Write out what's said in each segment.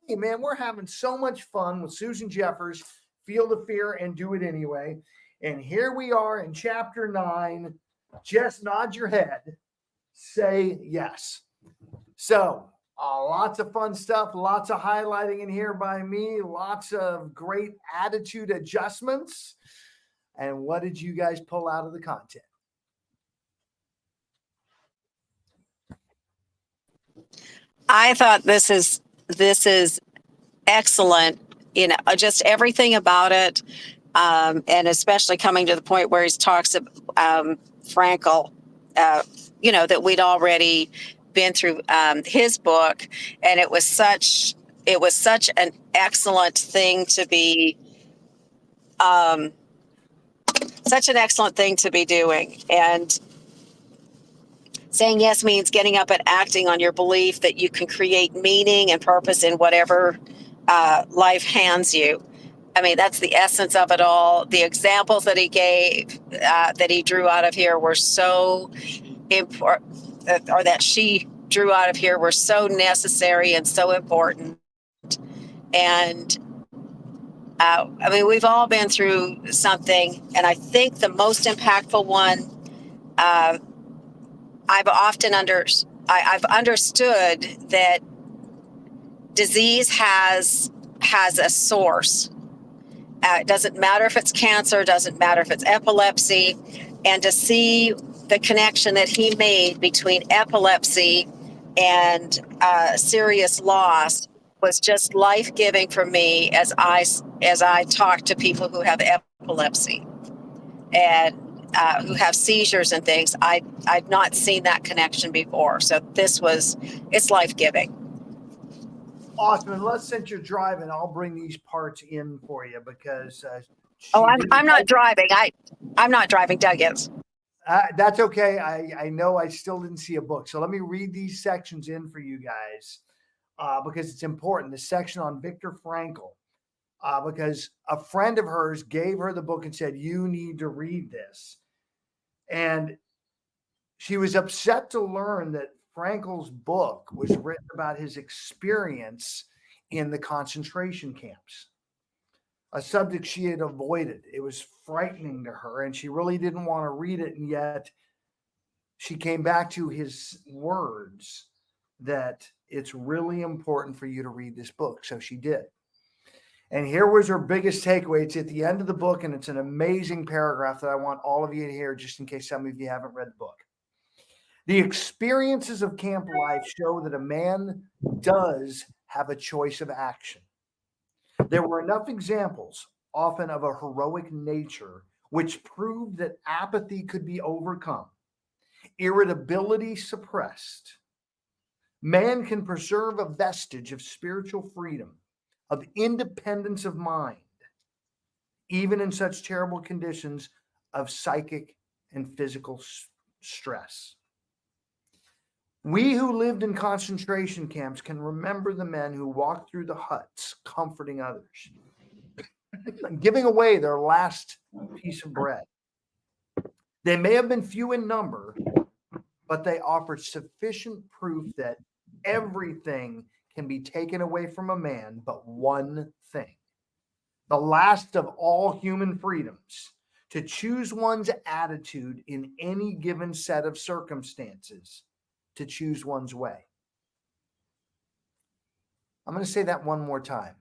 Hey, man, we're having so much fun with Susan Jeffers, Feel the Fear and Do It Anyway. And here we are in chapter 9. Just nod your head, say yes. So, lots of fun stuff, lots of highlighting in here by me, lots of great attitude adjustments. And what did you guys pull out of the content? I thought this is excellent. Just everything about it, and especially coming to the point where he talks of Frankel. That we'd already been through his book, and it was such an excellent thing to be such an excellent thing to be doing. And saying yes means getting up and acting on your belief that you can create meaning and purpose in whatever life hands you. I mean, that's the essence of it all. The examples that he gave, that he drew out of here were so important, or that she drew out of here were so necessary and so important. And I mean, we've all been through something, and I think the most impactful one, uh, I've often I've understood that disease has a source. It doesn't matter if it's cancer, doesn't matter if it's epilepsy, and to see the connection that he made between epilepsy and serious loss was just life-giving for me as I talk to people who have epilepsy and who have seizures and things. I'd not seen that connection before, so it's life-giving. Awesome. And since you're driving, I'll bring these parts in for you because Oh, she I'm didn't. I'm not driving. I'm not driving. Doug is. That's okay. I know I still didn't see a book. So let me read these sections in for you guys because it's important. The section on Viktor Frankl, because a friend of hers gave her the book and said, "You need to read this." And she was upset to learn that Frankel's book was written about his experience in the concentration camps, a subject she had avoided. It was frightening to her, and she really didn't want to read it. And yet she came back to his words that it's really important for you to read this book. So she did. And here was her biggest takeaway. It's at the end of the book, and it's an amazing paragraph that I want all of you to hear, just in case some of you haven't read the book. The experiences of camp life show that a man does have a choice of action. There were enough examples, often of a heroic nature, which proved that apathy could be overcome, irritability suppressed. Man can preserve a vestige of spiritual freedom, of independence of mind, even in such terrible conditions of psychic and physical stress. We who lived in concentration camps can remember the men who walked through the huts, comforting others, giving away their last piece of bread. They may have been few in number, but they offered sufficient proof that everything can be taken away from a man but one thing, the last of all human freedoms, to choose one's attitude in any given set of circumstances, to choose one's way. I'm going to say that one more time.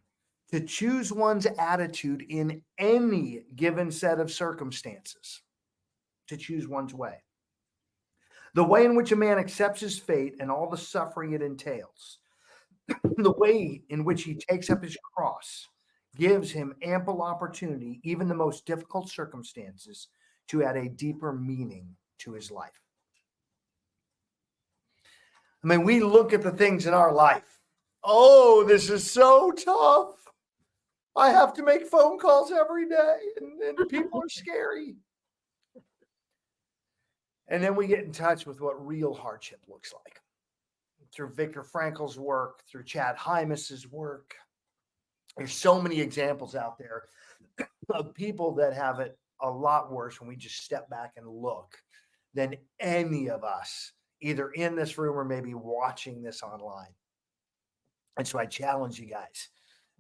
To choose one's attitude in any given set of circumstances, to choose one's way. The way in which a man accepts his fate and all the suffering it entails, the way in which he takes up his cross, gives him ample opportunity, even the most difficult circumstances, to add a deeper meaning to his life. I mean, we look at the things in our life. Oh, this is so tough. I have to make phone calls every day, and people are scary. And then we get in touch with what real hardship looks like through Viktor Frankl's work, through Chad Hymas's work. There's so many examples out there of people that have it a lot worse when we just step back and look than any of us, either in this room or maybe watching this online. And so I challenge you guys,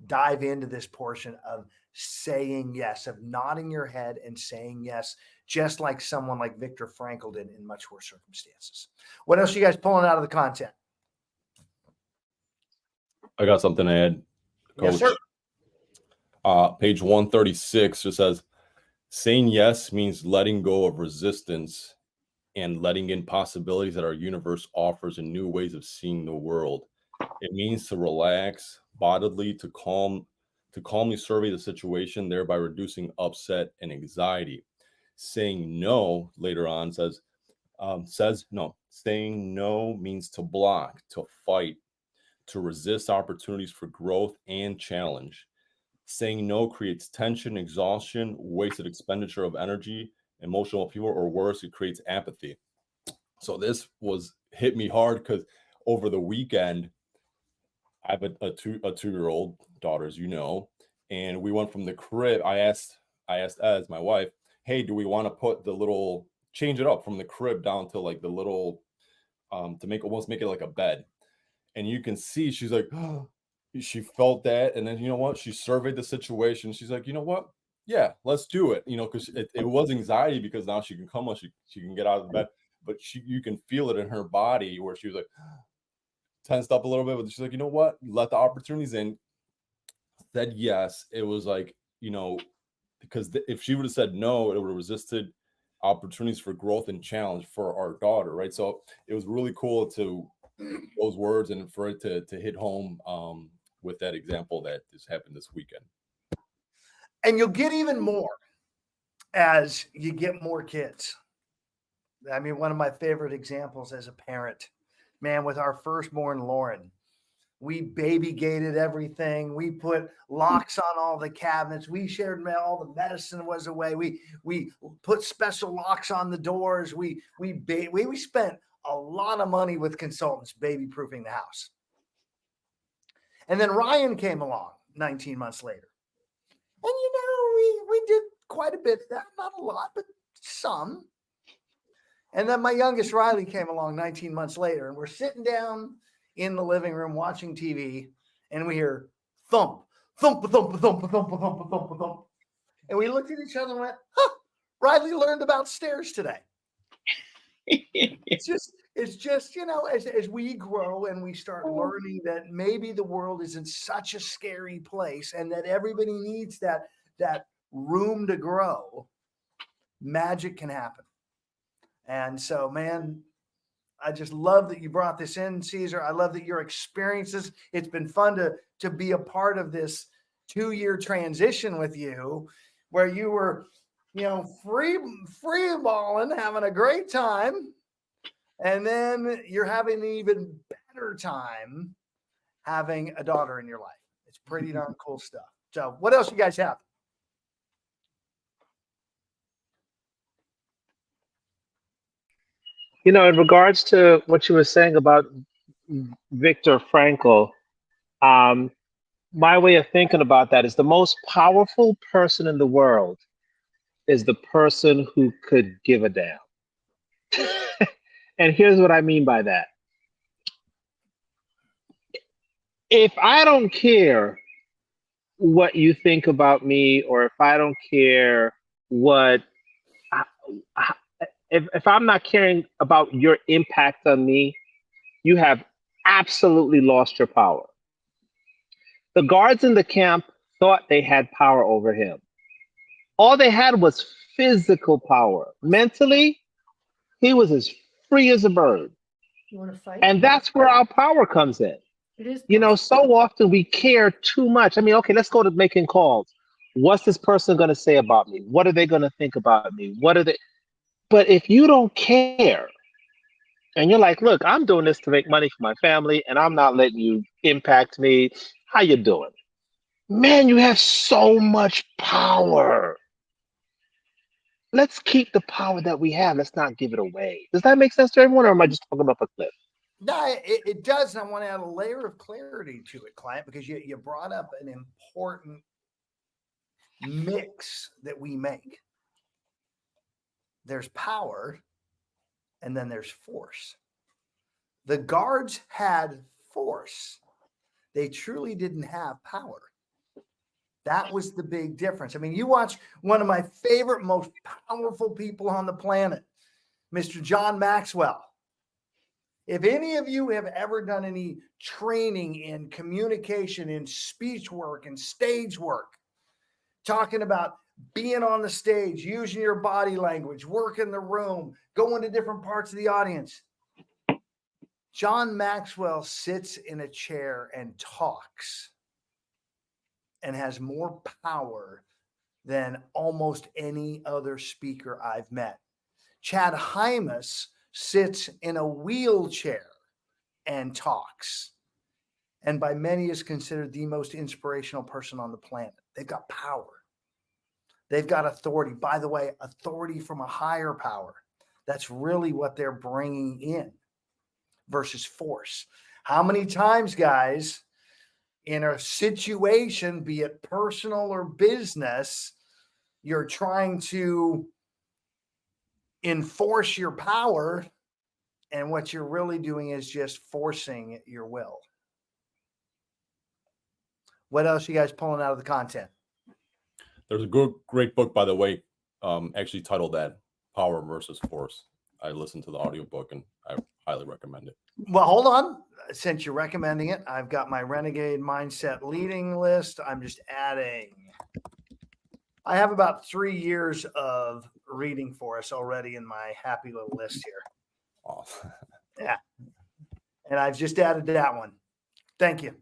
dive into this portion of saying yes, of nodding your head and saying yes, just like someone like Viktor Frankl did in much worse circumstances. What else are you guys pulling out of the content? I got something to add, Coach. Yes, sir. Page 136 just says, saying yes means letting go of resistance and letting in possibilities that our universe offers and new ways of seeing the world. It means to relax bodily, to calmly survey the situation, thereby reducing upset and anxiety. Saying no later on says no. Saying no means to block, to fight, to resist opportunities for growth and challenge. Saying no creates tension, exhaustion, wasted expenditure of energy, emotional fuel, or worse, it creates apathy. So this was hit me hard because over the weekend, I have a 2-year-old daughter, as you know, and we went from the crib. I asked Ez, my wife, hey, do we want to put the little change it up from the crib down to like the little to make it like a bed. And you can see she's like, oh, she felt that. And then you know what? She surveyed the situation. She's like, you know what? Yeah, let's do it. You know, because it was anxiety because now she can come on, she can get out of the bed, but you can feel it in her body where she was like tensed up a little bit, but she's like, you know what? Let the opportunities in. Said yes. It was like, you know, because if she would have said no, it would have resisted opportunities for growth and challenge for our daughter, right? So it was really cool to those words and for it to hit home with that example that just happened this weekend. And you'll get even more as you get more kids. I mean, one of my favorite examples as a parent, man, with our firstborn Lauren, we baby gated everything. We put locks on all the cabinets. We shared all the medicine was away. We put special locks on the doors. We spent a lot of money with consultants baby proofing the house. And then Ryan came along 19 months later. And you know, we did quite a bit of that, not a lot, but some. And then my youngest Riley came along 19 months later, and we're sitting down in the living room watching TV, and we hear thump, thump, thump, thump, thump, thump, thump, thump. And we looked at each other and went, huh, Riley learned about stairs today. It's just, you know, as we grow and we start learning that maybe the world isn't such a scary place and that everybody needs that room to grow, magic can happen. And so, man, I just love that you brought this in, Caesar. I love that your experiences. It's been fun to be a part of this 2-year transition with you, where you were, you know, free balling, having a great time, and then you're having an even better time having a daughter in your life. It's pretty darn cool stuff. So, what else you guys have? You know, in regards to what you were saying about Viktor Frankl, um, my way of thinking about that is the most powerful person in the world is the person who could give a damn. And here's what I mean by that. If I don't care what you think about me, or if I don't care what, if I'm not caring about your impact on me, you have absolutely lost your power. The guards in the camp thought they had power over him. All they had was physical power. Mentally, he was as free as a bird. You want to fight? And that's where our power comes in. It is. You know, so often we care too much. I mean, okay, let's go to making calls. What's this person going to say about me? What are they going to think about me? What are they? But if you don't care, and you're like, look, I'm doing this to make money for my family, and I'm not letting you impact me. How you doing? Man, you have so much power. Let's keep the power that we have. Let's not give it away. Does that make sense to everyone, or am I just talking about a cliff? No, it does. And I want to add a layer of clarity to it, client, because you brought up an important mix that we make. There's power, and then there's force. The guards had force. they truly didn't have power. That was the big difference. I mean, you watch one of my favorite, most powerful people on the planet, Mr. John Maxwell. If any of you have ever done any training in communication, in speech work, and stage work, talking about being on the stage, using your body language, working the room, going to different parts of the audience, John Maxwell sits in a chair and talks and has more power than almost any other speaker I've met. Chad Hymas sits in a wheelchair and talks, and by many is considered the most inspirational person on the planet. They've got power. They've got authority. By the way, authority from a higher power. That's really what they're bringing in versus force. How many times, guys, in a situation, be it personal or business, you're trying to enforce your power, and what you're really doing is just forcing your will. What else you guys pulling out of the content? There's a great book, by the way, actually titled that, Power versus Force. I listened to the audiobook and I highly recommend it. Well, hold on. Since you're recommending it, I've got my Renegade Mindset leading list. I'm just adding. I have about 3 years of reading for us already in my happy little list here. Awesome. Yeah. And I've just added that one. Thank you.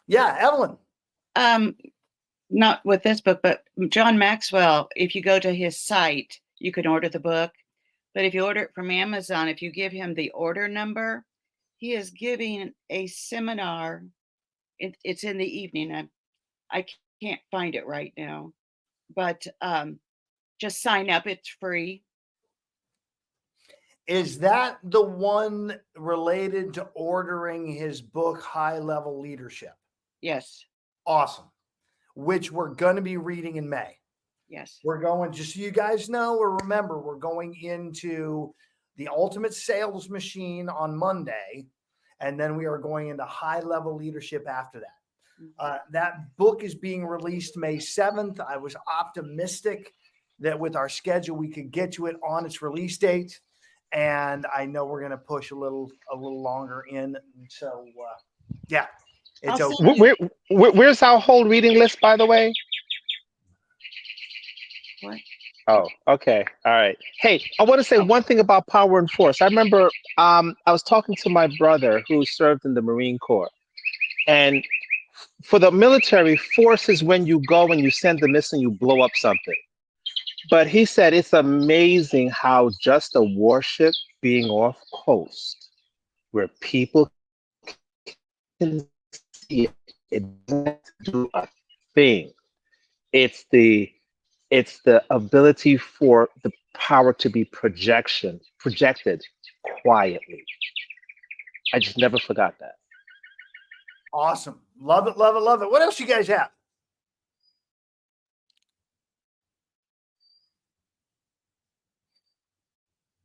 Yeah, Evelyn. Not with this book, but John Maxwell, if you go to his site, you can order the book. But if you order it from Amazon, if you give him the order number, he is giving a seminar. It's in the evening. I can't find it right now, but just sign up. It's free. Is that the one related to ordering his book, High Level Leadership? Yes. Awesome. Which we're going to be reading in May. Yes. We're going, just so you guys know or remember, we're going into the Ultimate Sales Machine on Monday, and then we are going into High Level Leadership after that. That book is being released May 7th. I was optimistic that with our schedule, we could get to it on its release date. And I know we're going to push a little longer in. So, yeah, it's okay. Where's our whole reading list, by the way? What? Oh, okay. All right. Hey, I want to say one thing about power and force. I remember I was talking to my brother who served in the Marine Corps. And for the military, force is when you go and you send the missile and you blow up something. But he said it's amazing how just a warship being off coast, where people can see it doesn't do a thing. It's the ability for the power to be projected quietly. I just never forgot that. Awesome. Love it, love it, love it. What else you guys have?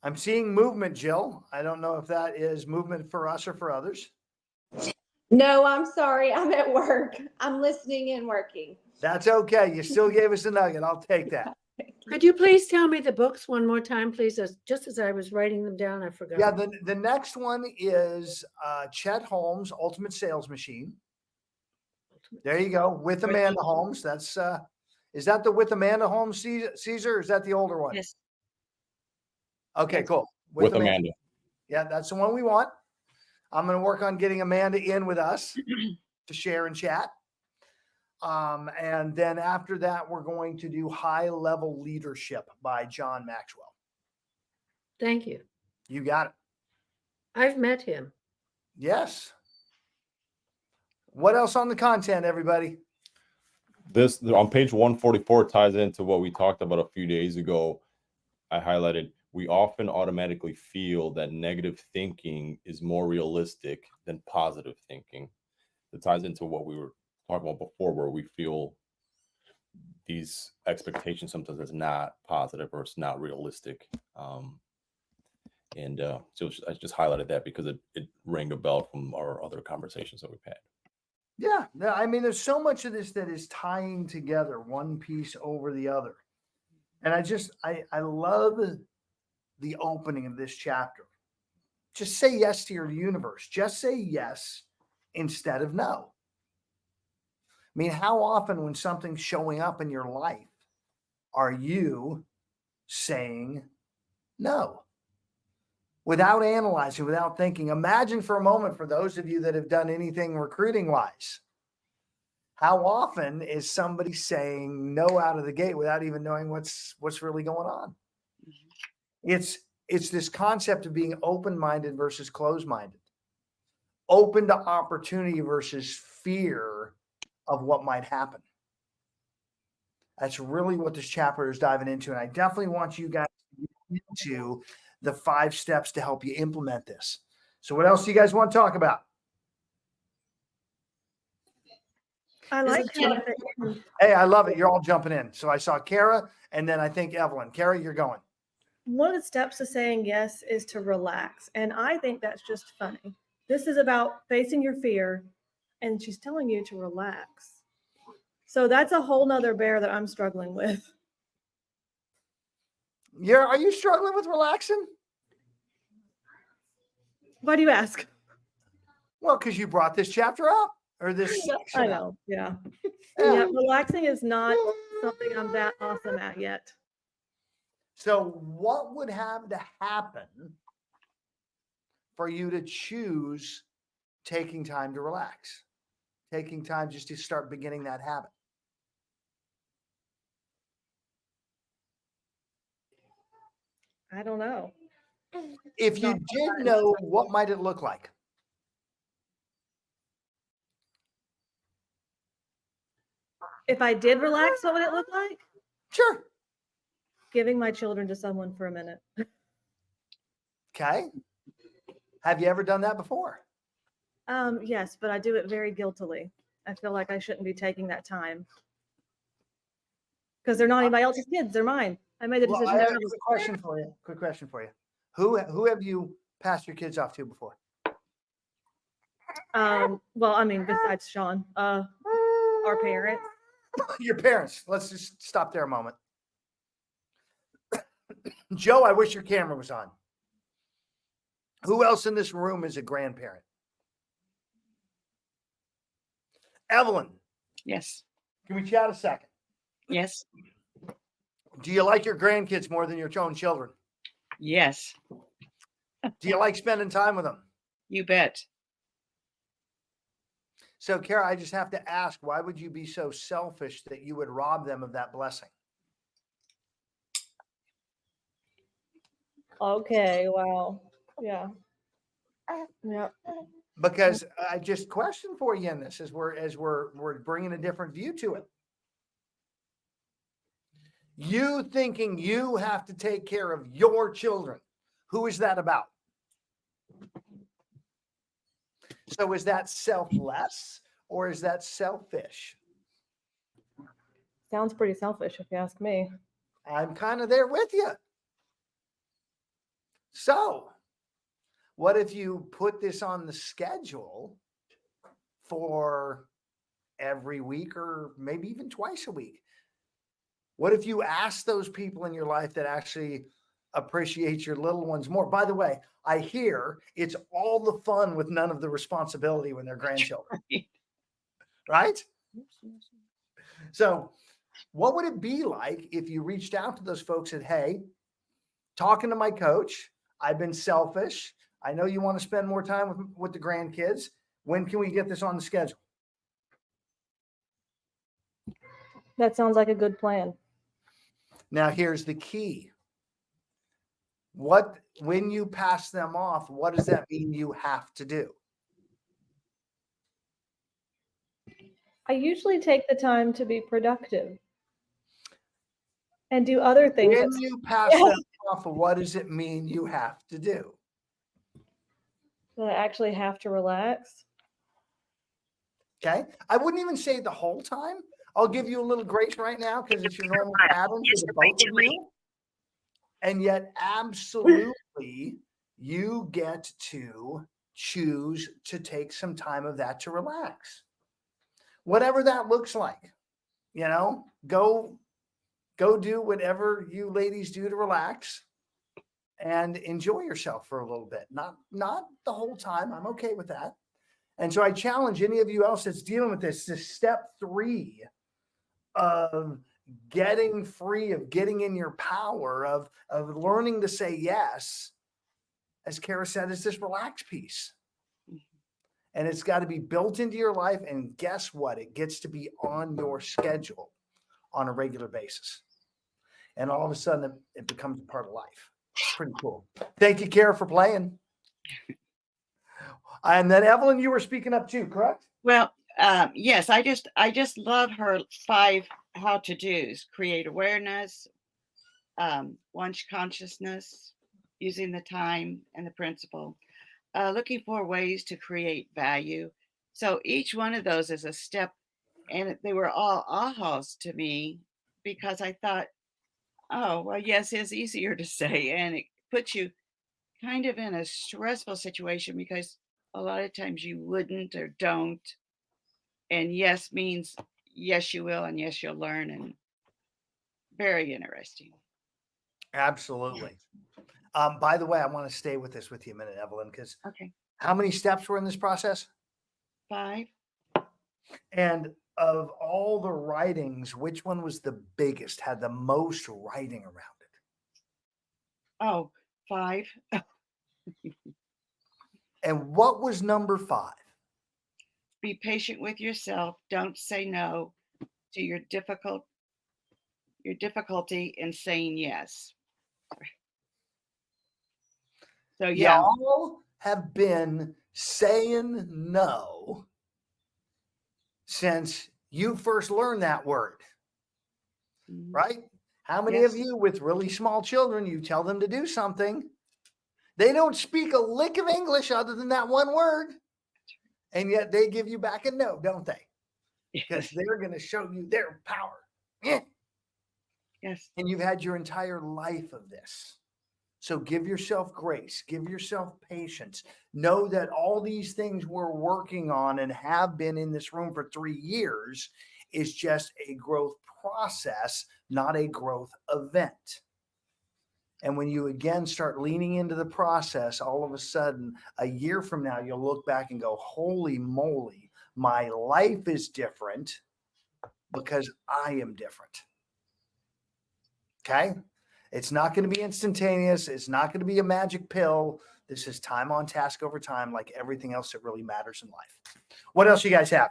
I'm seeing movement, Jill. I don't know if that is movement for us or for others. No, I'm sorry. I'm at work. I'm listening and working. That's okay. You still gave us a nugget. I'll take that. Could you please tell me the books one more time, please? Just as I was writing them down, I forgot. Yeah, the next one is Chet Holmes' Ultimate Sales Machine. There you go. With Amanda Holmes. That's is that the With Amanda Holmes, Caesar? Or is that the older one? Yes. Okay, cool. With Amanda. Yeah, that's the one we want. I'm going to work on getting Amanda in with us to share and chat. And then after that, we're going to do High Level Leadership by John Maxwell. Thank you. You got it. I've met him. Yes. What else on the content, everybody? This on page 144 ties into what we talked about a few days ago. I highlighted, we often automatically feel that negative thinking is more realistic than positive thinking. It ties into what we were talking about before, where we feel these expectations sometimes is not positive or it's not realistic. And so I just highlighted that because it rang a bell from our other conversations that we've had. Yeah, no, I mean, there's so much of this that is tying together one piece over the other. And I love the opening of this chapter. Just say yes to your universe. Just say yes instead of no. I mean, how often when something's showing up in your life, are you saying no? Without analyzing, without thinking. Imagine for a moment, for those of you that have done anything recruiting wise, how often is somebody saying no out of the gate without even knowing what's really going on? It's this concept of being open-minded versus closed-minded, open to opportunity versus fear of what might happen. That's really what this chapter is diving into. And I definitely want you guys to get into the 5 steps to help you implement this. So what else do you guys want to talk about? I like how Hey, I love it. You're all jumping in. So I saw Kara and then I think Evelyn. Kara, you're going. one of the steps to saying yes is to relax. And I think that's just funny. This is about facing your fear, and she's telling you to relax. So that's a whole nother bear that I'm struggling with. Are you struggling with relaxing? Why do you ask? Well, because you brought this chapter up or this section I up. know. Yeah. Yeah. Relaxing is not something I'm that awesome at yet. So what would have to happen for you to choose taking time to relax? Taking time just to start beginning that habit? I don't know. If you did know, what might it look like? If I did relax, what would it look like? Sure. Giving my children to someone for a minute. Okay. Have you ever done that before? Yes, but I do it very guiltily. I feel like I shouldn't be taking that time because they're not anybody else's kids. They're mine. I made the Well, decision. I have to a quick question for you. Quick question for you. Who have you passed your kids off to before? Well, I mean, besides Sean, our parents. Your parents. Let's just stop there a moment. Joe, I wish your camera was on. Who else in this room is a grandparent? Evelyn, Yes. can we chat a second? Yes. Do you like your grandkids more than your own children? Yes. Do you like spending time with them? You bet. So, Kara, I just have to ask, why would you be so selfish that you would rob them of that blessing? Okay. Wow. Yeah. Yeah. Because I just question for you in this as we're bringing a different view to it. You thinking you have to take care of your children. Who is that about? So is that selfless or is that selfish? Sounds pretty selfish if you ask me. I'm kind of there with you. So what if you put this on the schedule for every week or maybe even twice a week? What if you ask those people in your life that actually appreciate your little ones more? By the way, I hear it's all the fun with none of the responsibility when they're grandchildren, right? So what would it be like if you reached out to those folks and said, hey, talking to my coach, I've been selfish. I know you want to spend more time with the grandkids. When can we get this on the schedule? That sounds like a good plan. Now, here's the key. When you pass them off, what does that mean you have to do? I usually take the time to be productive and do other things. When you pass them off, what does it mean you have to do? that I actually have to relax. Okay. I wouldn't even say the whole time. I'll give you a little grace right now because it's your normal pattern for the both of you. And yet, absolutely, you get to choose to take some time of that to relax. Whatever that looks like, go do whatever you ladies do to relax and enjoy yourself for a little bit. Not the whole time. I'm okay with that. And so I challenge any of you else that's dealing with this step 3 of getting free, of getting in your power, of learning to say yes, as Kara said, is this relax piece. And it's got to be built into your life. And guess what? It gets to be on your schedule on a regular basis. And all of a sudden it becomes a part of life. Pretty cool. Thank you, Kara, for playing. And then Evelyn, you were speaking up too, correct? Well, yes, I just love her 5 how to do's: create awareness, launch consciousness, using the time and the principle, looking for ways to create value. So each one of those is a step, and they were all ahas to me, because I thought, oh, well, yes is easier to say, and it puts you kind of in a stressful situation because a lot of times you wouldn't or don't. And yes means yes, you will, and yes, you'll learn, and very interesting. Absolutely. By the way, I want to stay with this with you a minute, Evelyn, because Okay. how many steps were in this process? 5. And of all the writings, which one was the biggest, had the most writing around it? Oh, 5. And what was number 5? Be patient with yourself. Don't say no to your difficulty in saying yes. So yeah, Y'all have been saying no since you first learned that word, Mhm. right? How many Yes. of you with really small children, you tell them to do something, they don't speak a lick of English other than that one word, and yet they give you back a no, don't they? Because they're going to show you their power. Yeah. Yes. And you've had your entire life of this. So give yourself grace, give yourself patience. Know that all these things we're working on and have been in this room for 3 years is just a growth process, not a growth event. And when you again start leaning into the process, all of a sudden, a year from now, you'll look back and go, holy moly, my life is different because I am different. Okay? It's not going to be instantaneous. It's not going to be a magic pill. This is time on task over time, like everything else that really matters in life. What else you guys have?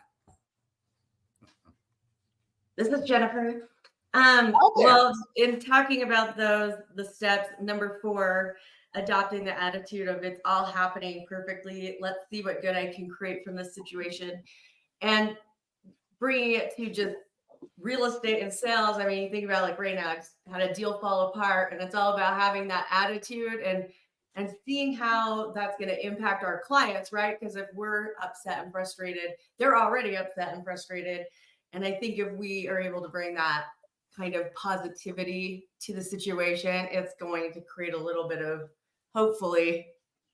This is Jennifer. there. Well, in talking about the steps, number 4, adopting the attitude of it's all happening perfectly. Let's see what good I can create from this situation, and bringing it to just real estate and sales. I mean, you think about like right now, I just had a deal fall apart, and it's all about having that attitude and seeing how that's going to impact our clients, right? Because if we're upset and frustrated, they're already upset and frustrated. And I think if we are able to bring that kind of positivity to the situation, it's going to create a little bit of, hopefully,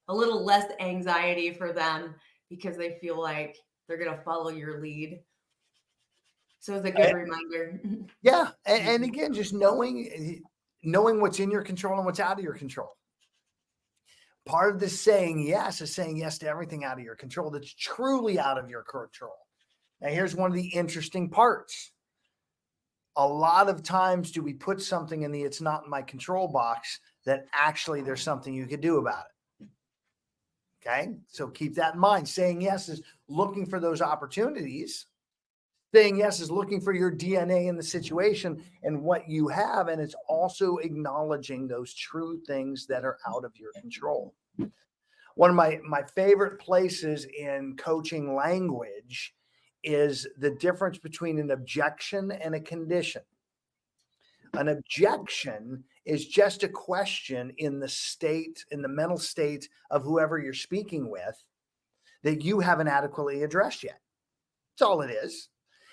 a little less anxiety for them because they feel like they're going to follow your lead. So it's a good reminder. Yeah. And again, just knowing what's in your control and what's out of your control. Part of this saying yes is saying yes to everything out of your control that's truly out of your control. Now, here's one of the interesting parts. A lot of times do we put something in the it's not in my control box that actually there's something you could do about it. Okay. So keep that in mind. Saying yes is looking for those opportunities. Saying yes is looking for your DNA in the situation and what you have. And it's also acknowledging those true things that are out of your control. One of my favorite places in coaching language is the difference between an objection and a condition. An objection is just a question in the mental state of whoever you're speaking with that you haven't adequately addressed yet. That's all it is.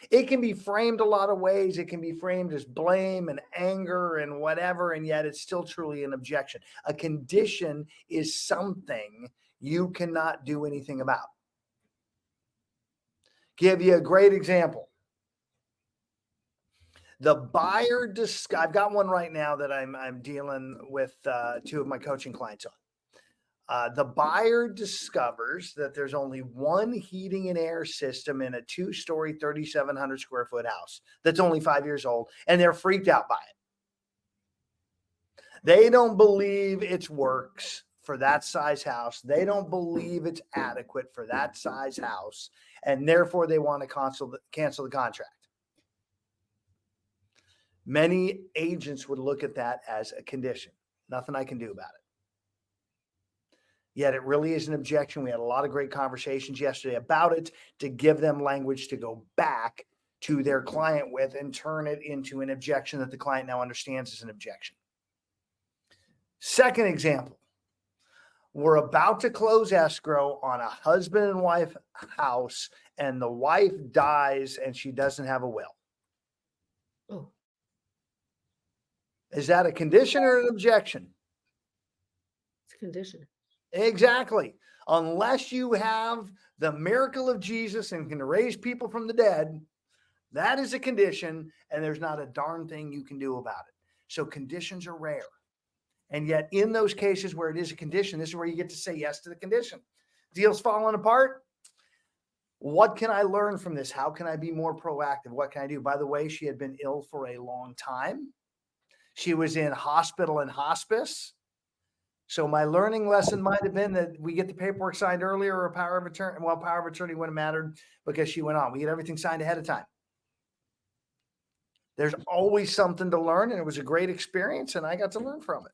It can be framed a lot of ways. It can be framed as blame and anger and whatever, and yet it's still truly an objection. A condition is something you cannot do anything about. Give you a great example. The buyer, I've got one right now that I'm dealing with two of my coaching clients on. The buyer discovers that there's only one heating and air system in a 2-story, 3,700 square foot house that's only 5 years old, and they're freaked out by it. They don't believe it works for that size house. They don't believe it's adequate for that size house, and therefore they want to cancel the contract. Many agents would look at that as a condition. Nothing I can do about it. Yet it really is an objection. We had a lot of great conversations yesterday about it to give them language to go back to their client with and turn it into an objection that the client now understands as an objection. Second example, we're about to close escrow on a husband and wife house, and the wife dies and she doesn't have a will. Oh, Is that a condition or an objection? it's a condition. Exactly. Unless you have the miracle of Jesus and can raise people from the dead, that is a condition, and there's not a darn thing you can do about it. So conditions are rare. And yet in those cases where it is a condition, this is where you get to say yes to the condition. Deal's falling apart. What can I learn from this? How can I be more proactive? What can I do? By the way, she had been ill for a long time. She was in hospital and hospice. So my learning lesson might have been that we get the paperwork signed earlier or a power of attorney. Well, power of attorney wouldn't have mattered because she went on. We get everything signed ahead of time. There's always something to learn, and it was a great experience, and I got to learn from it.